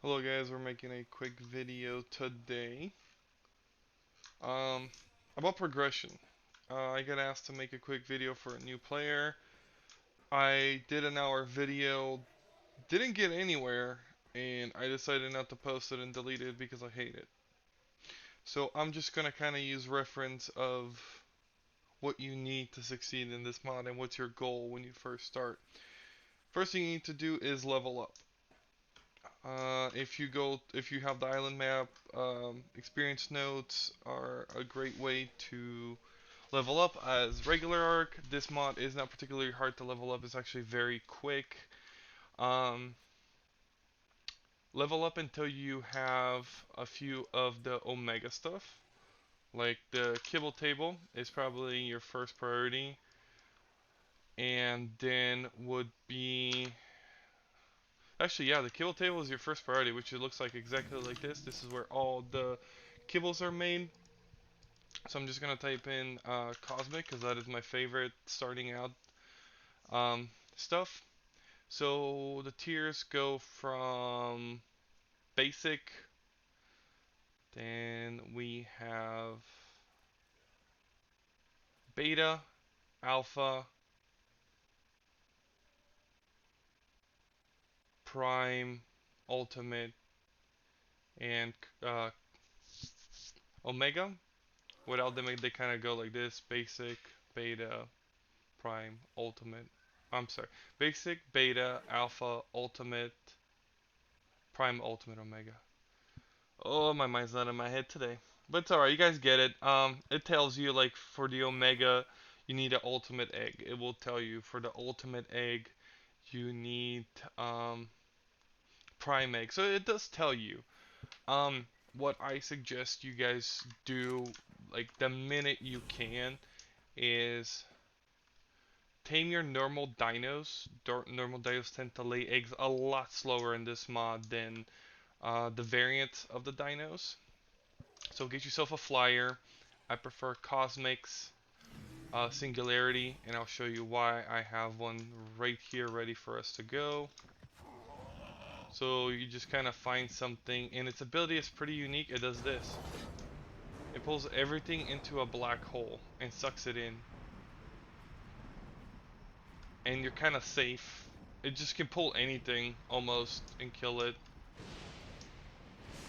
Hello guys, we're making a quick video today um, about progression. I got asked to make a quick video for a new player. I did an hour video, didn't get anywhere, and I decided not to post it and delete it because I hate it. So I'm just gonna kind of use reference of what you need to succeed in this mod and what's your goal when you first start. First thing you need to do is level up. If you have the island map, experience notes are a great way to level up. As regular Ark, this mod is not particularly hard to level up. It's actually very quick. Um, Level up until you have a few of the Omega stuff. Like the kibble table is probably your first priority, and then would be actually, yeah, the kibble table is your first priority, which it looks like exactly like this. This is where all the kibbles are made. So I'm just gonna type in cosmic because that is my favorite starting out stuff. So the tiers go from basic, then we have beta, alpha, prime, ultimate, and uh, omega. Without them, they kind of go like this: basic, beta, prime, ultimate. I'm sorry, basic, beta, alpha, ultimate, prime, ultimate, omega. Oh, my mind's not in my head today. But it's alright, you guys get it. It tells you, like, for the Omega, you need an ultimate egg. It will tell you for the ultimate egg, you need, prime egg. So it does tell you. What I suggest you guys do, like, the minute you can, is tame your normal dinos. Normal dinos tend to lay eggs a lot slower in this mod than the variant of the dinos. So get yourself a flyer. I prefer Cosmic's Singularity, and I'll show you why. I have one right here ready for us to go. So you just kind of find something, and its ability is pretty unique. It does this. It pulls everything into a black hole and sucks it in. And you're kind of safe. It just can pull anything, almost, and kill it.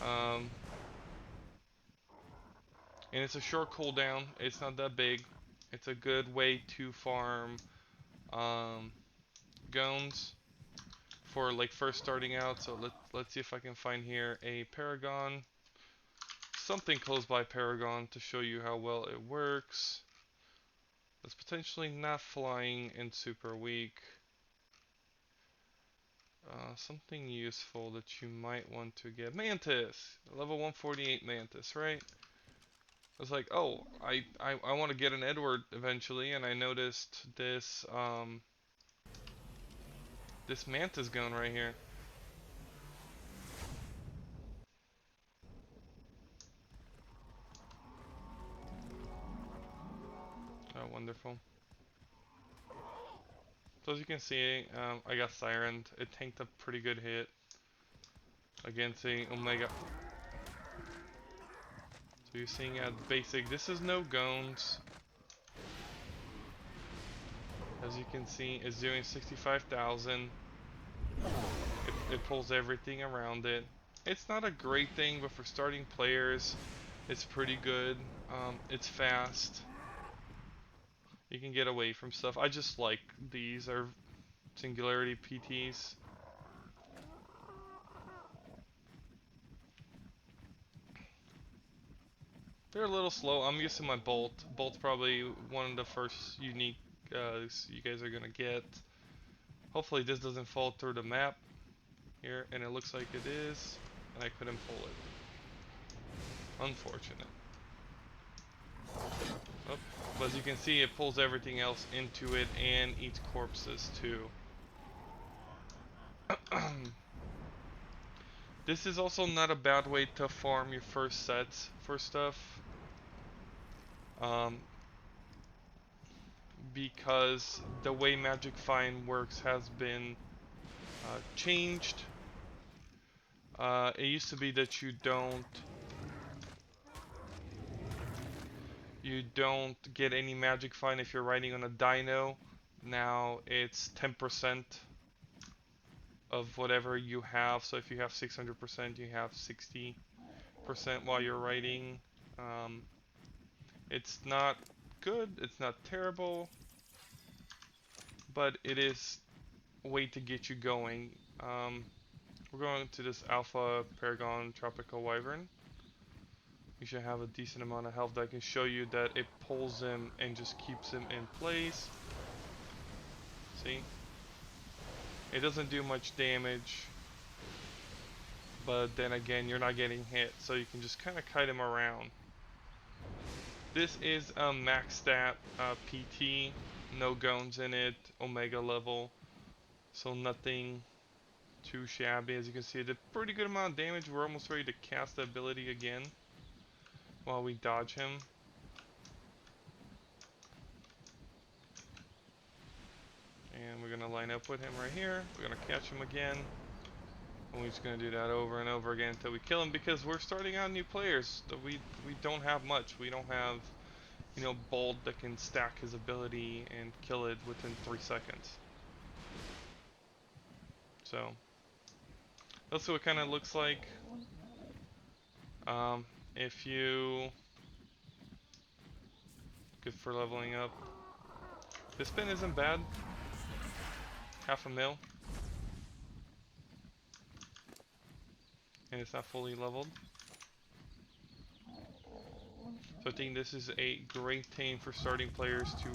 Um, and it's a short cooldown. It's not that big. It's a good way to farm um, gones for like first starting out. So let's see if I can find here a Paragon, something close by Paragon to show you how well it works. It's potentially not flying and super weak. Something useful that you might want to get. Mantis! Level 148 Mantis, right? I was like, oh, I want to get an Edward eventually, and I noticed this Mantis gun right here. Oh, wonderful. So as you can see, I got Sirened. It tanked a pretty good hit against a Omega. So you're seeing at basic, this is no gones. As you can see, it's doing 65,000. It pulls everything around it. It's not a great thing, but for starting players, it's pretty good. It's fast. You can get away from stuff. I just like these are Singularity PTs. They're a little slow. I'm using my Bolt. Bolt's probably one of the first unique you guys are gonna get. Hopefully this doesn't fall through the map here, and it looks like it is, and I couldn't pull it. Unfortunate. Oh, but as you can see, it pulls everything else into it and eats corpses too. This is also not a bad way to farm your first sets for stuff. Um, because the way Magic Find works has been changed. It used to be that you don't get any magic fine if you're riding on a dino. Now it's 10% of whatever you have. So if you have 600%, you have 60% while you're riding. Um, it's not good, it's not terrible, but it is a way to get you going. We're going to this Alpha Paragon Tropical Wyvern. You should have a decent amount of health that can show you that it pulls him and just keeps him in place. See? It doesn't do much damage, but then again, you're not getting hit, so you can just kind of kite him around. This is a max stat PT, no gones in it, Omega level, so nothing too shabby. As you can see, it did pretty good amount of damage. We're almost ready to cast the ability again while we dodge him. And we're going to line up with him right here. We're going to catch him again. And we're just going to do that over and over again until we kill him, because we're starting out new players. We don't have much. We don't have, you know, Bolt that can stack his ability and kill it within 3 seconds. So that's what it kind of looks like. If you good for leveling up. This pin isn't bad. Half a mil. And it's not fully leveled. So I think this is a great tame for starting players to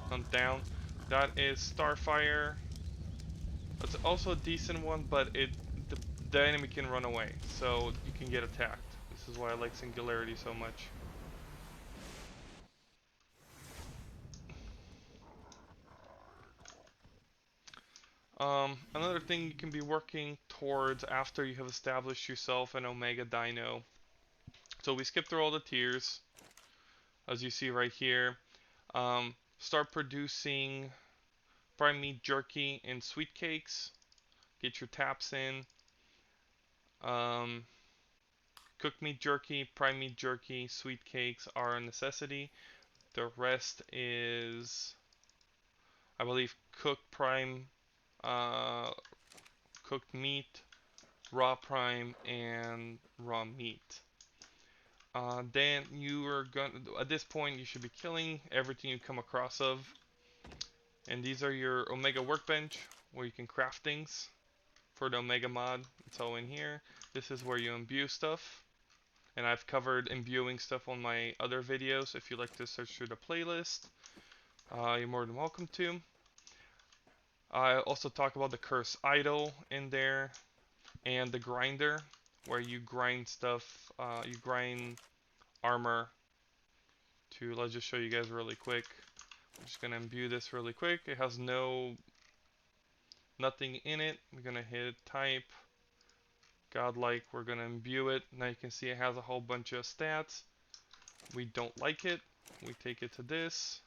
hunt down. That is Starfire. It's also a decent one, but the enemy can run away, so you can get attacked. This is why I like Singularity so much. Another thing you can be working towards after you have established yourself an Omega Dino. So we skip through all the tiers, as you see right here. Start producing prime meat jerky and sweet cakes. Get your taps in. Cooked meat jerky, prime meat jerky, sweet cakes are a necessity. The rest is, I believe, cooked prime, cooked meat, raw prime, and raw meat. Then you are going at this point you should be killing everything you come across of. And these are your Omega workbench where you can craft things for the Omega mod. It's all in here. This is where you imbue stuff. And I've covered imbuing stuff on my other videos. If you'd like to search through the playlist, you're more than welcome to. I also talk about the curse idol in there and the grinder, where you grind stuff, you grind armor to, let's just show you guys really quick. I'm just gonna imbue this really quick. It has nothing in it. We're gonna hit type, godlike, we're gonna imbue it. Now you can see it has a whole bunch of stats. We don't like it. We take it to this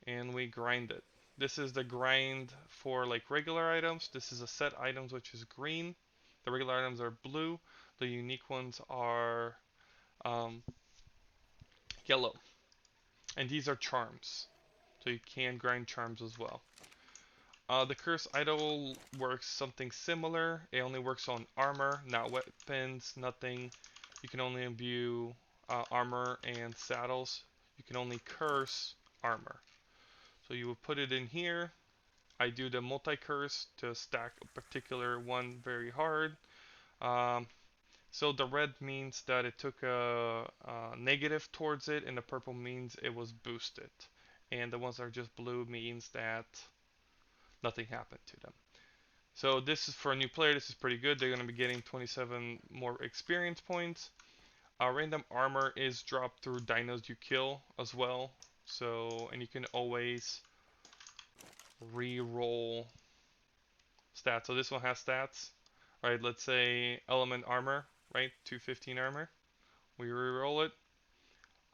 and we grind it. This is the grind for like regular items. This is a set items, which is green. The regular items are blue. The unique ones are yellow. And these are charms. So you can grind charms as well. The curse idol works something similar. It only works on armor, not weapons, nothing. You can only imbue armor and saddles. You can only curse armor. So you would put it in here. I do the multi-curse to stack a particular one very hard. So the red means that it took a negative towards it, and the purple means it was boosted. And the ones that are just blue means that nothing happened to them. So this is for a new player, this is pretty good. They're going to be getting 27 more experience points. Random armor is dropped through dinos you kill as well. So, and you can always re-roll stats. So this one has stats, right? Let's say element armor, right? 215 armor. We re-roll it.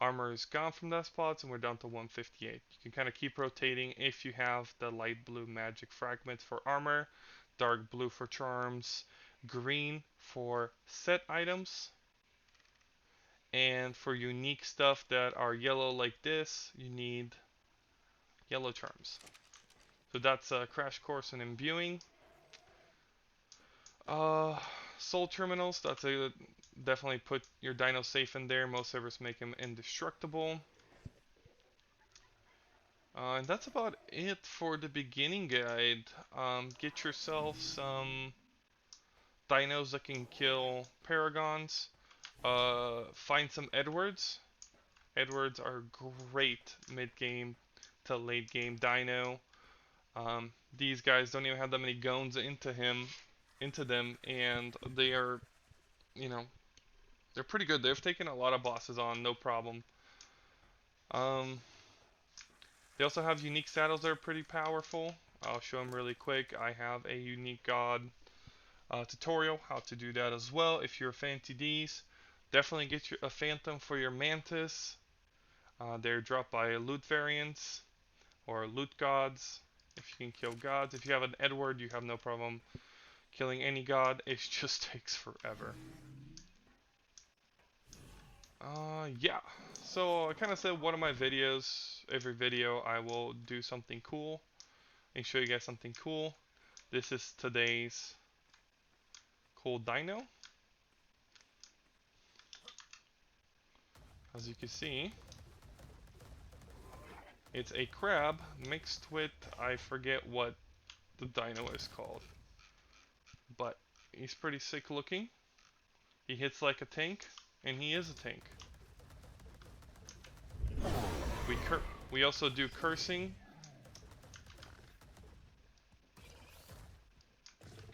Armor is gone from that spot, and we're down to 158. You can kind of keep rotating if you have the light blue magic fragments for armor, dark blue for charms, green for set items, and for unique stuff that are yellow like this, you need yellow charms. So that's a crash course in imbuing. Uh, Soul terminals, that's a definitely put your dino safe in there. Most servers make them indestructible. And that's about it for the beginning guide. Get yourself some dinos that can kill paragons. Find some Edwards. Edwards are great mid-game to late-game dino. These guys don't even have that many gones into them, and they are, you know, they're pretty good. They've taken a lot of bosses on, no problem. Um, they also have unique saddles that are pretty powerful. I'll show them really quick. I have a unique god tutorial how to do that as well. If you're a fan to these, definitely get a phantom for your mantis. They're dropped by loot variants or loot gods. If you can kill gods, if you have an Edward, you have no problem killing any god. It just takes forever. Yeah. So I kind of said one of my videos, every video I will do something cool and show you guys something cool. This is today's cool dino. As you can see, it's a crab mixed with, I forget what the dino is called, but he's pretty sick looking. He hits like a tank, and he is a tank. We also do cursing.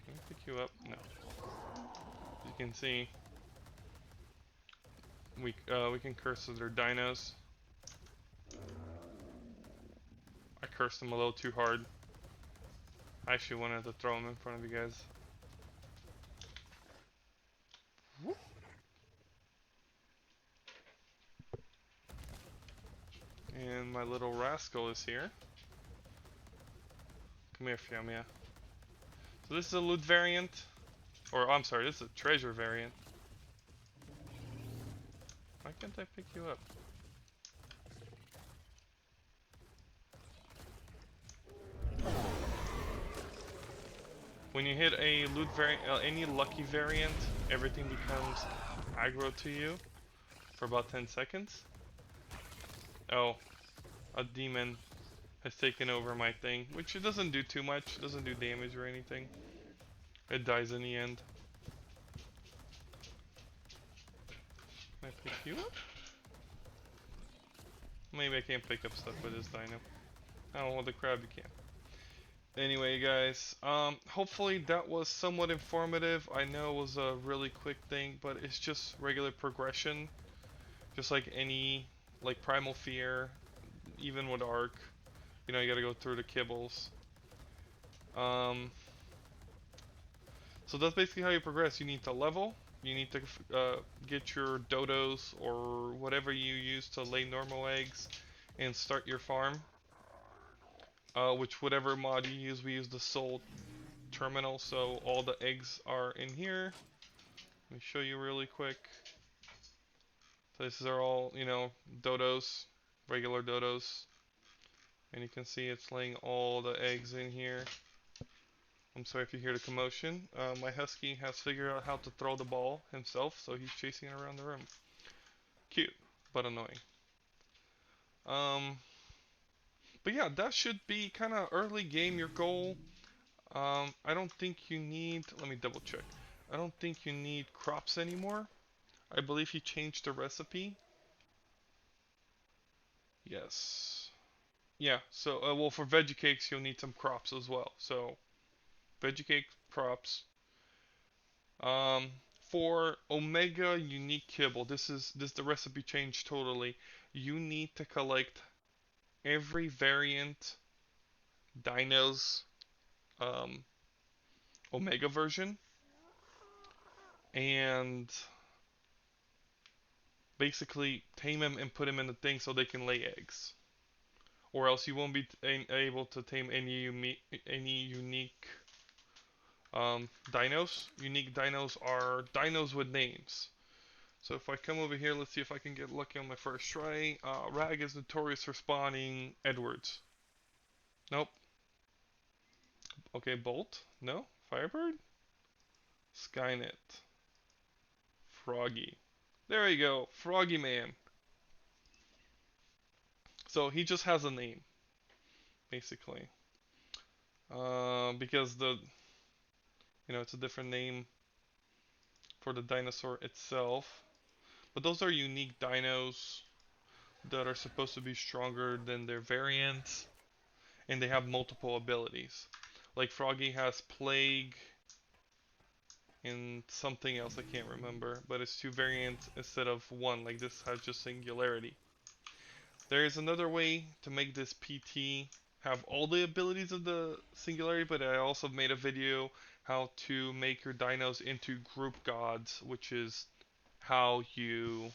Can I pick you up? No. As you can see, we can curse other dinos. I cursed him a little too hard. I actually wanted to throw him in front of you guys. And my little rascal is here. Come here, Fiamia. So this is a loot variant. Or, I'm sorry, this is a treasure variant. Why can't I pick you up? When you hit a loot variant, any lucky variant, everything becomes aggro to you for about 10 seconds. Oh, a demon has taken over my thing, which it doesn't do too much, doesn't do damage or anything. It dies in the end. Can I pick you up? Maybe I can't pick up stuff with this dino. Oh, with the crab you can. Anyway, guys, hopefully that was somewhat informative. I know it was a really quick thing, but it's just regular progression. Just like any, like Primal Fear, even with ARK. You know, you gotta go through the kibbles. So that's basically how you progress. You need to level. You need to get your dodos or whatever you use to lay normal eggs and start your farm. Which whatever mod you use, we use the soul terminal, so all the eggs are in here. Let me show you really quick. So these are all, you know, dodos, regular dodos. And you can see it's laying all the eggs in here. I'm sorry if you hear the commotion. My husky has figured out how to throw the ball himself, so he's chasing it around the room. Cute, but annoying. But yeah, that should be kind of early game your goal. I don't think you need, let me double check. I don't think you need crops anymore. I believe he changed the recipe. Yes. Yeah, so, well, for veggie cakes, you'll need some crops as well. So, veggie cake crops. Um, for Omega unique kibble, this the recipe changed totally. You need to collect every variant Dino's Omega version, and basically tame them and put them in the thing so they can lay eggs. Or else you won't be able to tame any unique Dinos. Unique dinos are dinos with names. So if I come over here, let's see if I can get lucky on my first try. Rag is notorious for spawning Edwards. Nope. Okay, Bolt. No. Firebird. Skynet. Froggy. There you go. Froggy Man. So he just has a name, basically. Because it's a different name for the dinosaur itself. But those are unique dinos that are supposed to be stronger than their variants, and they have multiple abilities. Like Froggy has Plague and something else I can't remember, but it's two variants instead of one. Like this has just Singularity. There is another way to make this PT have all the abilities of the Singularity, but I also made a video how to make your dinos into group gods, which is how you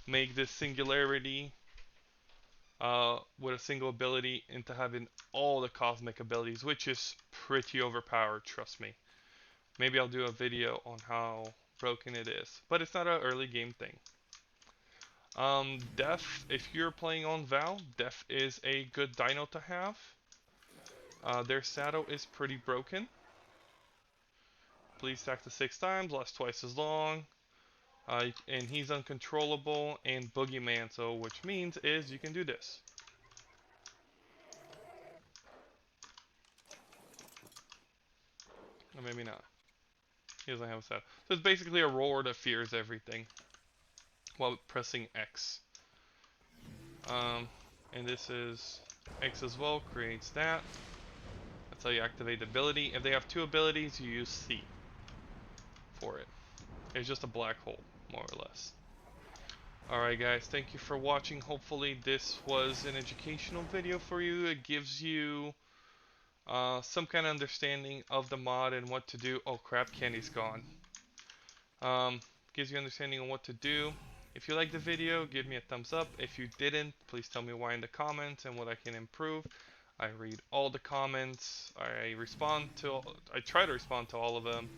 make this Singularity with a single ability into having all the cosmic abilities, which is pretty overpowered, trust me. Maybe I'll do a video on how broken it is, but it's not an early game thing. Def, if you're playing on Val, Def is a good dino to have. Their saddle is pretty broken. Please stack to 6 times, lasts twice as long. And he's uncontrollable and boogeyman, so which means is you can do this. Or maybe not. He doesn't have a saddle. So it's basically a roar that fears everything while pressing X. And this is X as well, creates that. That's how you activate the ability. If they have 2 abilities, you use C for it. It's just a black hole, more or less. Alright guys, thank you for watching. Hopefully this was an educational video for you. It gives you some kind of understanding of the mod and what to do. Oh crap, Candy's gone. Gives you understanding on what to do. If you liked the video, give me a thumbs up. If you didn't, please tell me why in the comments and what I can improve. I read all the comments. I try to respond to all of them.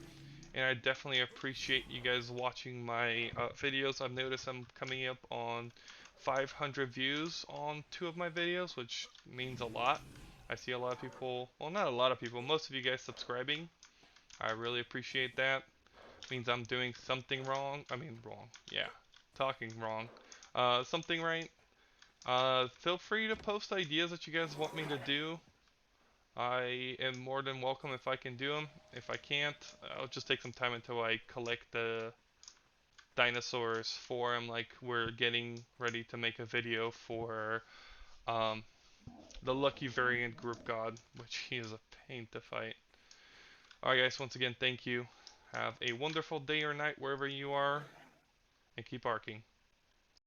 And I definitely appreciate you guys watching my videos. I've noticed I'm coming up on 500 views on 2 of my videos, which means a lot. I see a lot of people, well not a lot of people, most of you guys subscribing. I really appreciate that. Means I'm doing something wrong. I mean wrong, yeah. Talking wrong. Something right. Feel free to post ideas that you guys want me to do. I am more than welcome if I can do them. If I can't, I'll just take some time until I collect the dinosaurs for them. Like we're getting ready to make a video for um, the Lucky Variant Group God, which he is a pain to fight. Alright guys, once again, thank you. Have a wonderful day or night wherever you are, and keep arcing.